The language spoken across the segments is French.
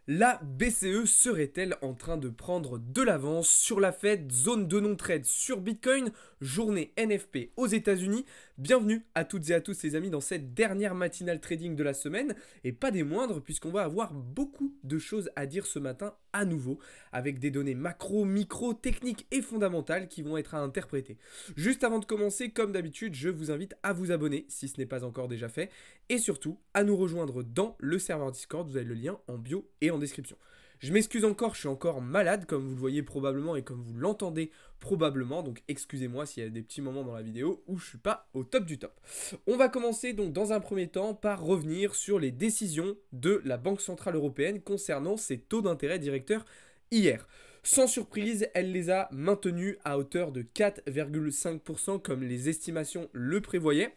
La BCE serait-elle en train de prendre de l'avance sur la Fed, zone de non-trade sur Bitcoin, journée NFP aux États-Unis? Bienvenue à toutes et à tous les amis dans cette dernière matinale trading de la semaine, et pas des moindres puisqu'on va avoir beaucoup de choses à dire ce matin à nouveau, avec des données macro, micro, techniques et fondamentales qui vont être à interpréter. Juste avant de commencer, comme d'habitude, je vous invite à vous abonner si ce n'est pas encore déjà fait, et surtout à nous rejoindre dans le serveur Discord, vous avez le lien en bio et en description. Je m'excuse encore, je suis encore malade comme vous le voyez probablement et comme vous l'entendez probablement, donc excusez-moi s'il y a des petits moments dans la vidéo où je suis pas au top du top. On va commencer donc dans un premier temps par revenir sur les décisions de la Banque Centrale Européenne concernant ses taux d'intérêt directeurs hier. Sans surprise, elle les a maintenus à hauteur de 4,5% comme les estimations le prévoyaient.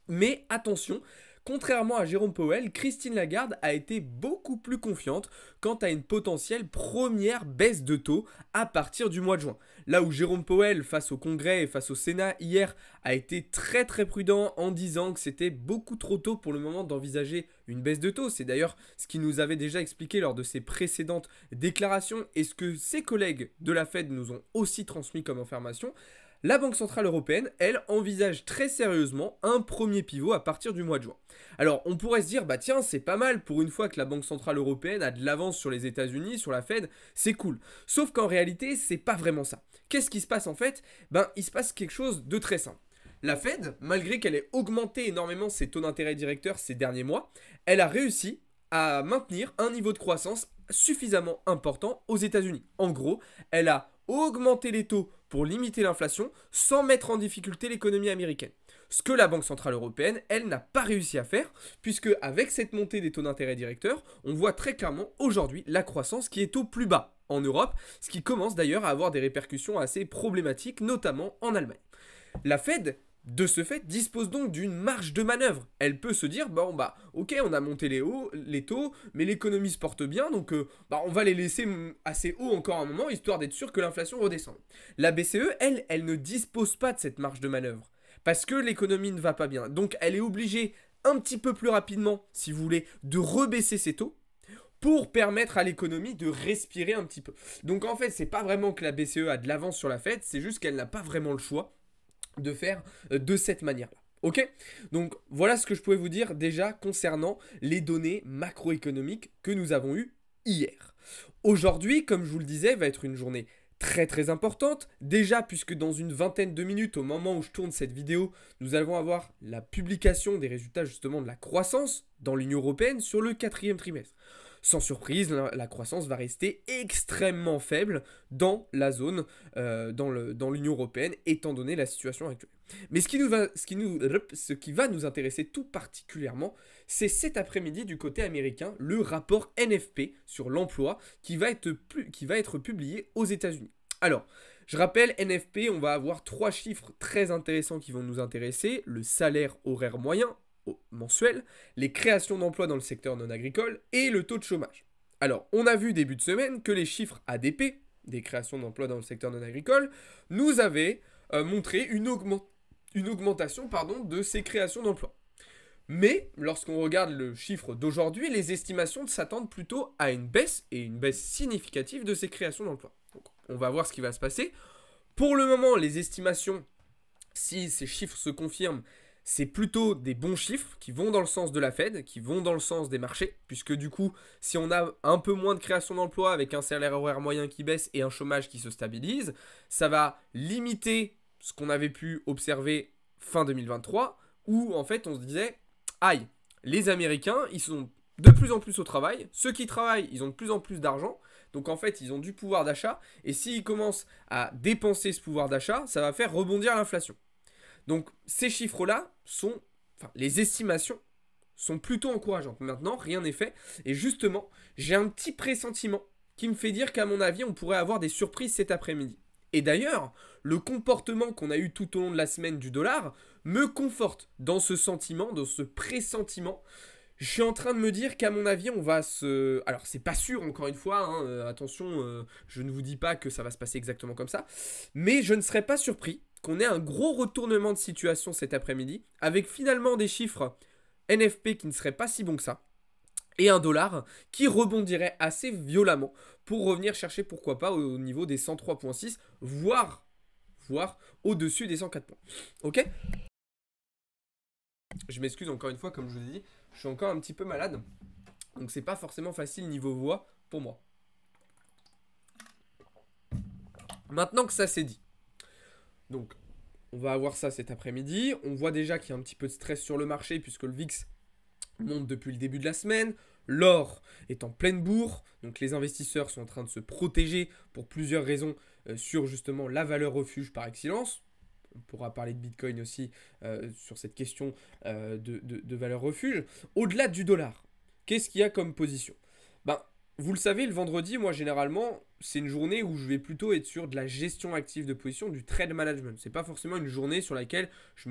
Mais attention, contrairement à Jérôme Powell, Christine Lagarde a été beaucoup plus confiante quant à une potentielle première baisse de taux à partir du mois de juin. Là où Jérôme Powell, face au Congrès et face au Sénat hier, a été très prudent en disant que c'était beaucoup trop tôt pour le moment d'envisager une baisse de taux. C'est d'ailleurs ce qu'il nous avait déjà expliqué lors de ses précédentes déclarations et ce que ses collègues de la Fed nous ont aussi transmis comme information. La Banque Centrale Européenne, elle, envisage très sérieusement un premier pivot à partir du mois de juin. Alors, on pourrait se dire, bah tiens, c'est pas mal pour une fois que la Banque Centrale Européenne a de l'avance sur les États-Unis, sur la Fed, c'est cool. Sauf qu'en réalité, c'est pas vraiment ça. Qu'est-ce qui se passe en fait? Ben, il se passe quelque chose de très simple. La Fed, malgré qu'elle ait augmenté énormément ses taux d'intérêt directeurs ces derniers mois, elle a réussi à maintenir un niveau de croissance suffisamment important aux États-Unis. En gros, elle a augmenté les taux pour limiter l'inflation sans mettre en difficulté l'économie américaine. Ce que la Banque Centrale Européenne, elle, n'a pas réussi à faire, puisque avec cette montée des taux d'intérêt directeurs, on voit très clairement aujourd'hui la croissance qui est au plus bas en Europe, ce qui commence d'ailleurs à avoir des répercussions assez problématiques, notamment en Allemagne. La Fed, de ce fait, dispose donc d'une marge de manœuvre. Elle peut se dire, bon bah ok, on a monté les taux, mais l'économie se porte bien, donc on va les laisser assez haut encore un moment, histoire d'être sûr que l'inflation redescende. La BCE, elle ne dispose pas de cette marge de manœuvre, parce que l'économie ne va pas bien. Donc elle est obligée un petit peu plus rapidement, si vous voulez, de rebaisser ses taux, pour permettre à l'économie de respirer un petit peu. Donc en fait, c'est pas vraiment que la BCE a de l'avance sur la Fed, c'est juste qu'elle n'a pas vraiment le choix de faire de cette manière-là. Ok? Donc voilà ce que je pouvais vous dire déjà concernant les données macroéconomiques que nous avons eues hier. Aujourd'hui, comme je vous le disais, va être une journée très importante. Déjà, puisque dans une vingtaine de minutes, au moment où je tourne cette vidéo, nous allons avoir la publication des résultats justement de la croissance dans l'Union européenne sur le quatrième trimestre. Sans surprise, la croissance va rester extrêmement faible dans la zone, dans l'Union européenne, étant donné la situation actuelle. Mais ce qui va nous intéresser tout particulièrement, c'est cet après-midi du côté américain, le rapport NFP sur l'emploi qui va être publié aux États-Unis. Alors, je rappelle, NFP, on va avoir trois chiffres très intéressants qui vont nous intéresser. Le salaire horaire moyen mensuel, les créations d'emplois dans le secteur non agricole et le taux de chômage. Alors, on a vu début de semaine que les chiffres ADP, des créations d'emplois dans le secteur non agricole, nous avaient montré une augmentation de ces créations d'emplois. Mais lorsqu'on regarde le chiffre d'aujourd'hui, les estimations s'attendent plutôt à une baisse, et une baisse significative de ces créations d'emplois. Donc, on va voir ce qui va se passer. Pour le moment, les estimations, si ces chiffres se confirment, c'est plutôt des bons chiffres qui vont dans le sens de la Fed, qui vont dans le sens des marchés, puisque du coup, si on a un peu moins de création d'emplois avec un salaire horaire moyen qui baisse et un chômage qui se stabilise, ça va limiter ce qu'on avait pu observer fin 2023, où en fait on se disait, aïe, les Américains, ils sont de plus en plus au travail, ceux qui travaillent, ils ont de plus en plus d'argent, donc en fait, ils ont du pouvoir d'achat, et s'ils commencent à dépenser ce pouvoir d'achat, ça va faire rebondir l'inflation. Donc ces chiffres-là les estimations sont plutôt encourageantes. Maintenant, rien n'est fait. Et justement, j'ai un petit pressentiment qui me fait dire qu'à mon avis, on pourrait avoir des surprises cet après-midi. Et d'ailleurs, le comportement qu'on a eu tout au long de la semaine du dollar me conforte dans ce sentiment, dans ce pressentiment. Je suis en train de me dire qu'à mon avis, on va se... Alors, c'est pas sûr, encore une fois, hein, attention, je ne vous dis pas que ça va se passer exactement comme ça, mais je ne serais pas surpris qu'on ait un gros retournement de situation cet après-midi, avec finalement des chiffres NFP qui ne seraient pas si bons que ça, et un dollar qui rebondirait assez violemment pour revenir chercher pourquoi pas au niveau des 103,6, voire au-dessus des 104 points. Ok? Je m'excuse encore une fois, comme je vous ai dit, je suis encore un petit peu malade, donc c'est pas forcément facile niveau voix pour moi. Maintenant que ça c'est dit, donc on va avoir ça cet après-midi. On voit déjà qu'il y a un petit peu de stress sur le marché puisque le VIX monte depuis le début de la semaine. L'or est en pleine bourre, donc les investisseurs sont en train de se protéger pour plusieurs raisons sur justement la valeur refuge par excellence. On pourra parler de Bitcoin aussi sur cette question de valeur refuge. Au-delà du dollar, qu'est-ce qu'il y a comme position? Ben, vous le savez, le vendredi, moi généralement, c'est une journée où je vais plutôt être sur de la gestion active de position, du trade management. C'est pas forcément une journée sur laquelle je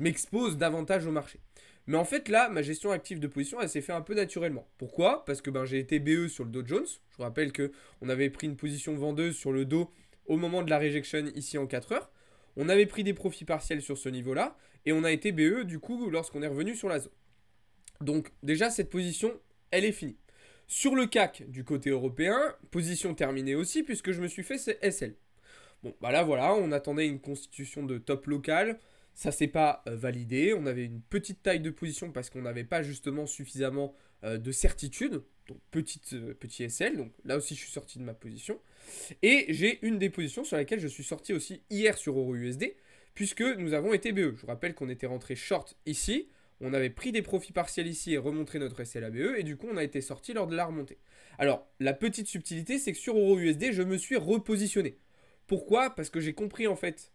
m'expose davantage au marché. Mais en fait, là, ma gestion active de position, elle s'est fait un peu naturellement. Pourquoi? Parce que j'ai été BE sur le Dow Jones. Je vous rappelle qu'on avait pris une position vendeuse sur le Dow au moment de la rejection ici en 4 heures. On avait pris des profits partiels sur ce niveau-là. Et on a été BE, du coup, lorsqu'on est revenu sur la zone. Donc, déjà, cette position, elle est finie. Sur le CAC, du côté européen, position terminée aussi, puisque je me suis fait SL. Bon, là, voilà, on attendait une constitution de top local. Ça s'est pas validé. On avait une petite taille de position parce qu'on n'avait pas justement suffisamment de certitude. Donc petit SL. Donc là aussi je suis sorti de ma position. Et j'ai une des positions sur laquelle je suis sorti aussi hier sur EURUSD. Puisque nous avons été BE. Je vous rappelle qu'on était rentré short ici. On avait pris des profits partiels ici et remontré notre SL à BE. Et du coup on a été sorti lors de la remontée. Alors la petite subtilité c'est que sur EURUSD je me suis repositionné. Pourquoi? Parce que j'ai compris en fait,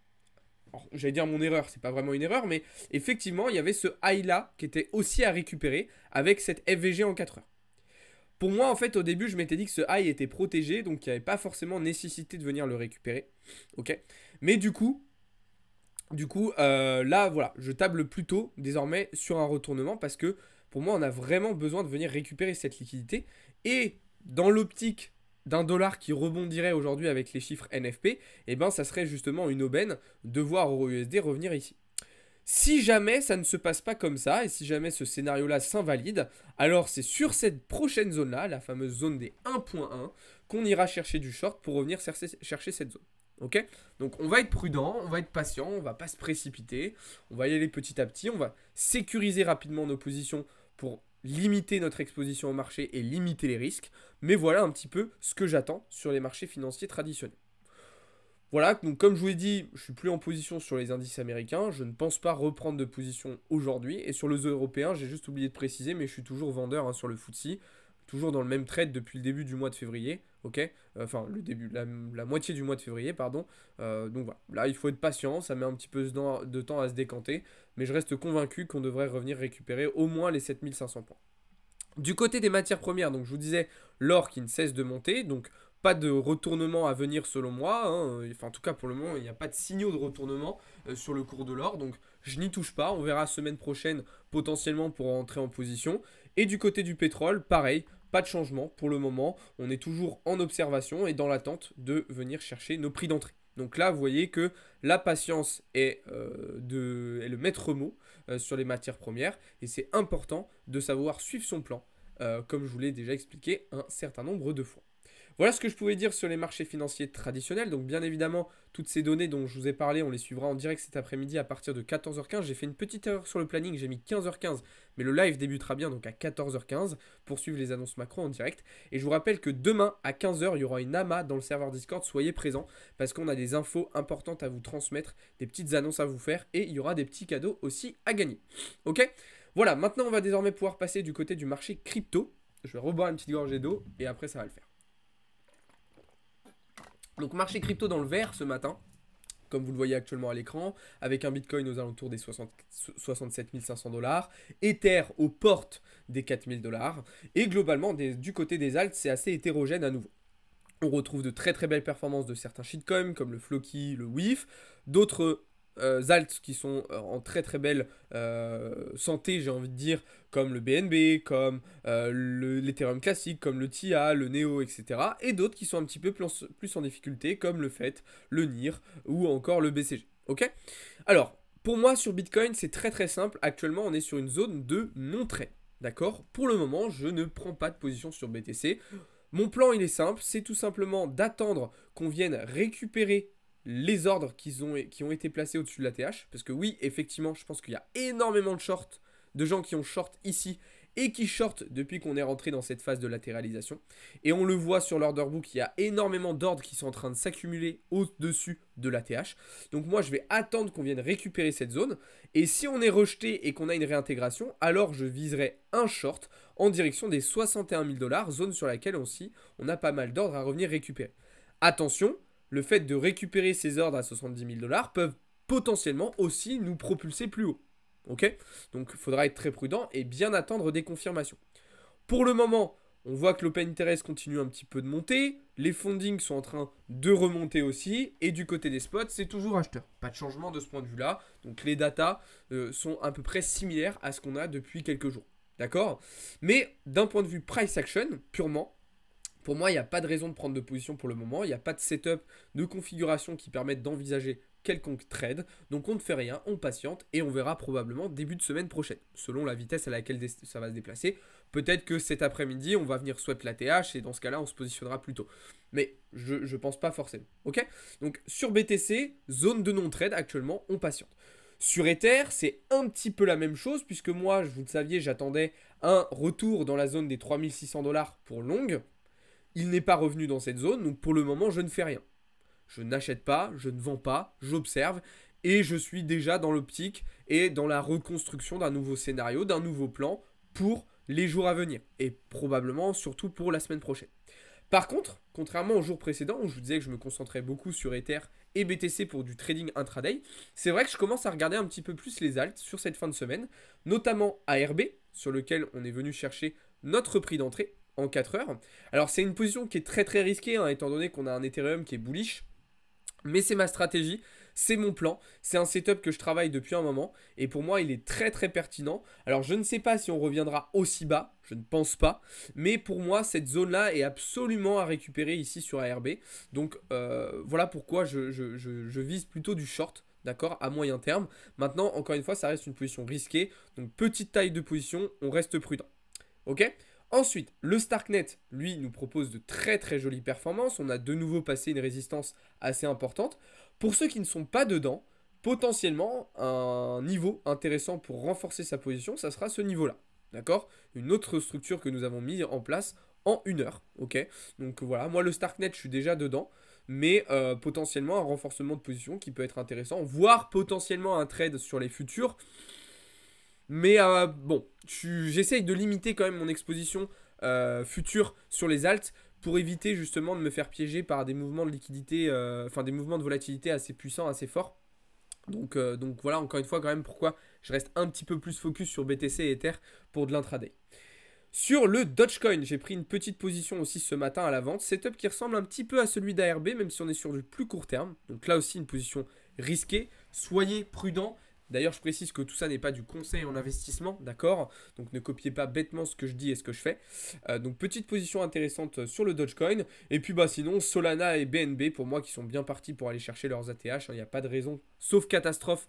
j'allais dire mon erreur, c'est pas vraiment une erreur, mais effectivement il y avait ce high là qui était aussi à récupérer avec cette FVG en 4 heures. Pour moi en fait au début je m'étais dit que ce high était protégé, donc il n'y avait pas forcément nécessité de venir le récupérer. Ok. Mais du coup là voilà, je table plutôt désormais sur un retournement parce que pour moi on a vraiment besoin de venir récupérer cette liquidité. Et dans l'optique d'un dollar qui rebondirait aujourd'hui avec les chiffres NFP, et ça serait justement une aubaine de voir EURUSD revenir ici. Si jamais ça ne se passe pas comme ça, et si jamais ce scénario-là s'invalide, alors c'est sur cette prochaine zone-là, la fameuse zone des 1.1, qu'on ira chercher du short pour revenir chercher cette zone. Ok? Donc on va être prudent, on va être patient, on va pas se précipiter, on va y aller petit à petit, on va sécuriser rapidement nos positions pour limiter notre exposition au marché et limiter les risques. Mais voilà un petit peu ce que j'attends sur les marchés financiers traditionnels. Voilà, donc comme je vous l'ai dit, je suis plus en position sur les indices américains, je ne pense pas reprendre de position aujourd'hui. Et sur le européen, j'ai juste oublié de préciser, mais je suis toujours vendeur sur le FTSE, toujours dans le même trade depuis le début du mois de février, ok? Enfin, le début, la moitié du mois de février, pardon. Donc voilà, là il faut être patient, ça met un petit peu de temps à se décanter, mais je reste convaincu qu'on devrait revenir récupérer au moins les 7500 points. Du côté des matières premières, donc je vous disais l'or qui ne cesse de monter, donc pas de retournement à venir selon moi, enfin en tout cas pour le moment il n'y a pas de signaux de retournement sur le cours de l'or, donc je n'y touche pas, on verra semaine prochaine potentiellement pour entrer en position. Et du côté du pétrole, pareil, pas de changement pour le moment, on est toujours en observation et dans l'attente de venir chercher nos prix d'entrée. Donc là, vous voyez que la patience est le maître mot sur les matières premières et c'est important de savoir suivre son plan, comme je vous l'ai déjà expliqué un certain nombre de fois. Voilà ce que je pouvais dire sur les marchés financiers traditionnels. Donc bien évidemment, toutes ces données dont je vous ai parlé, on les suivra en direct cet après-midi à partir de 14h15. J'ai fait une petite erreur sur le planning, j'ai mis 15h15, mais le live débutera bien donc à 14h15 pour suivre les annonces macro en direct. Et je vous rappelle que demain à 15h, il y aura une AMA dans le serveur Discord, soyez présents parce qu'on a des infos importantes à vous transmettre, des petites annonces à vous faire et il y aura des petits cadeaux aussi à gagner. Ok? Voilà, maintenant on va désormais pouvoir passer du côté du marché crypto. Je vais reboire une petite gorgée d'eau et après ça va le faire. Donc marché crypto dans le vert ce matin, comme vous le voyez actuellement à l'écran, avec un Bitcoin aux alentours des 67 500 $, Ether aux portes des 4000 $, et globalement du côté des alts c'est assez hétérogène à nouveau. On retrouve de très très belles performances de certains shitcoins comme le Floki, le WIF, d'autres alts qui sont en très très belle santé, j'ai envie de dire, comme le BNB, comme l'Ethereum classique, comme le TIA, le NEO, etc. Et d'autres qui sont un petit peu plus en difficulté, comme le FET, le NIR ou encore le BCG. Ok? Alors, pour moi sur Bitcoin, c'est très très simple. Actuellement, on est sur une zone de non-trade. d'accord? Pour le moment, je ne prends pas de position sur BTC. Mon plan, il est simple, c'est tout simplement d'attendre qu'on vienne récupérer les ordres qui ont été placés au-dessus de la TH. Parce que oui, effectivement, je pense qu'il y a énormément de gens qui ont short ici et qui short depuis qu'on est rentré dans cette phase de latéralisation. Et on le voit sur l'order book, il y a énormément d'ordres qui sont en train de s'accumuler au-dessus de la TH. Donc moi, je vais attendre qu'on vienne récupérer cette zone. Et si on est rejeté et qu'on a une réintégration, alors je viserai un short en direction des 61 000 $, zone sur laquelle aussi on a pas mal d'ordres à revenir récupérer. Attention, le fait de récupérer ces ordres à 70 000 $ peuvent potentiellement aussi nous propulser plus haut. Ok? Donc il faudra être très prudent et bien attendre des confirmations. Pour le moment, on voit que l'open interest continue un petit peu de monter, les fundings sont en train de remonter aussi, et du côté des spots, c'est toujours acheteur. Pas de changement de ce point de vue-là, donc les datas sont à peu près similaires à ce qu'on a depuis quelques jours. D'accord? Mais d'un point de vue price action, purement, pour moi, il n'y a pas de raison de prendre de position pour le moment. Il n'y a pas de setup, de configuration qui permettent d'envisager quelconque trade. Donc on ne fait rien, on patiente et on verra probablement début de semaine prochaine, selon la vitesse à laquelle ça va se déplacer. Peut-être que cet après-midi, on va venir sweep la TH et dans ce cas-là, on se positionnera plus tôt. Mais je ne pense pas forcément. Ok? Donc sur BTC, zone de non-trade actuellement, on patiente. Sur Ether, c'est un petit peu la même chose puisque moi, vous le saviez, j'attendais un retour dans la zone des 3600 $ pour long. Il n'est pas revenu dans cette zone, donc pour le moment, je ne fais rien. Je n'achète pas, je ne vends pas, j'observe et je suis déjà dans l'optique et dans la reconstruction d'un nouveau scénario, d'un nouveau plan pour les jours à venir et probablement surtout pour la semaine prochaine. Par contre, contrairement aux jours précédents où je vous disais que je me concentrais beaucoup sur Ether et BTC pour du trading intraday, c'est vrai que je commence à regarder un petit peu plus les alts sur cette fin de semaine, notamment ARB, sur lequel on est venu chercher notre prix d'entrée en 4 heures. Alors c'est une position qui est très très risquée, hein, étant donné qu'on a un Ethereum qui est bullish, mais c'est ma stratégie, c'est mon plan, c'est un setup que je travaille depuis un moment et pour moi il est très très pertinent. Alors je ne sais pas si on reviendra aussi bas, je ne pense pas, mais pour moi cette zone là est absolument à récupérer ici sur ARB. Donc voilà pourquoi je vise plutôt du short, d'accord, à moyen terme. Maintenant encore une fois ça reste une position risquée, donc petite taille de position, on reste prudent. Ok? Ensuite, le Starknet, lui, nous propose de très très jolies performances. On a de nouveau passé une résistance assez importante. Pour ceux qui ne sont pas dedans, potentiellement, un niveau intéressant pour renforcer sa position, ça sera ce niveau-là. D'accord? Une autre structure que nous avons mis en place en 1 heure. Ok? Donc voilà, moi le Starknet, je suis déjà dedans. Mais potentiellement un renforcement de position qui peut être intéressant, voire potentiellement un trade sur les futurs. Mais bon, j'essaye de limiter quand même mon exposition future sur les alts pour éviter justement de me faire piéger par des mouvements de liquidité, enfin des mouvements de volatilité assez puissants, assez forts. Donc voilà, encore une fois, quand même, pourquoi je reste un petit peu plus focus sur BTC et Ether pour de l'intraday. Sur le Dogecoin, j'ai pris une petite position aussi ce matin à la vente. Setup qui ressemble un petit peu à celui d'ARB, même si on est sur du plus court terme. Donc là aussi, une position risquée. Soyez prudents. D'ailleurs, je précise que tout ça n'est pas du conseil en investissement, d'accord? Donc ne copiez pas bêtement ce que je dis et ce que je fais. Donc petite position intéressante sur le Dogecoin. Et puis sinon, Solana et BNB, pour moi, qui sont bien partis pour aller chercher leurs ATH. Il n'y a pas de raison, sauf catastrophe,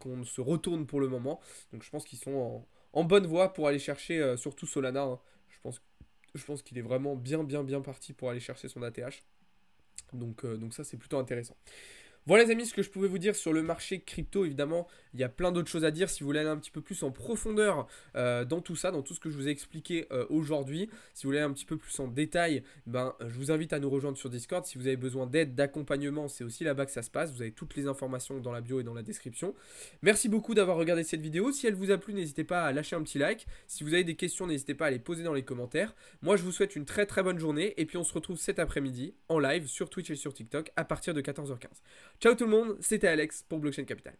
qu'on se retourne pour le moment. Donc je pense qu'ils sont en bonne voie pour aller chercher, surtout Solana. Hein. Je pense qu'il est vraiment bien parti pour aller chercher son ATH. Donc ça, c'est plutôt intéressant. Voilà les amis, ce que je pouvais vous dire sur le marché crypto. Évidemment, il y a plein d'autres choses à dire si vous voulez aller un petit peu plus en profondeur dans tout ça, dans tout ce que je vous ai expliqué aujourd'hui. Si vous voulez aller un petit peu plus en détail, je vous invite à nous rejoindre sur Discord. Si vous avez besoin d'aide, d'accompagnement, c'est aussi là-bas que ça se passe. Vous avez toutes les informations dans la bio et dans la description. Merci beaucoup d'avoir regardé cette vidéo. Si elle vous a plu, n'hésitez pas à lâcher un petit like. Si vous avez des questions, n'hésitez pas à les poser dans les commentaires. Moi, je vous souhaite une très bonne journée et puis on se retrouve cet après-midi en live sur Twitch et sur TikTok à partir de 14h15. Ciao tout le monde, c'était Alex pour Blockchain Capital.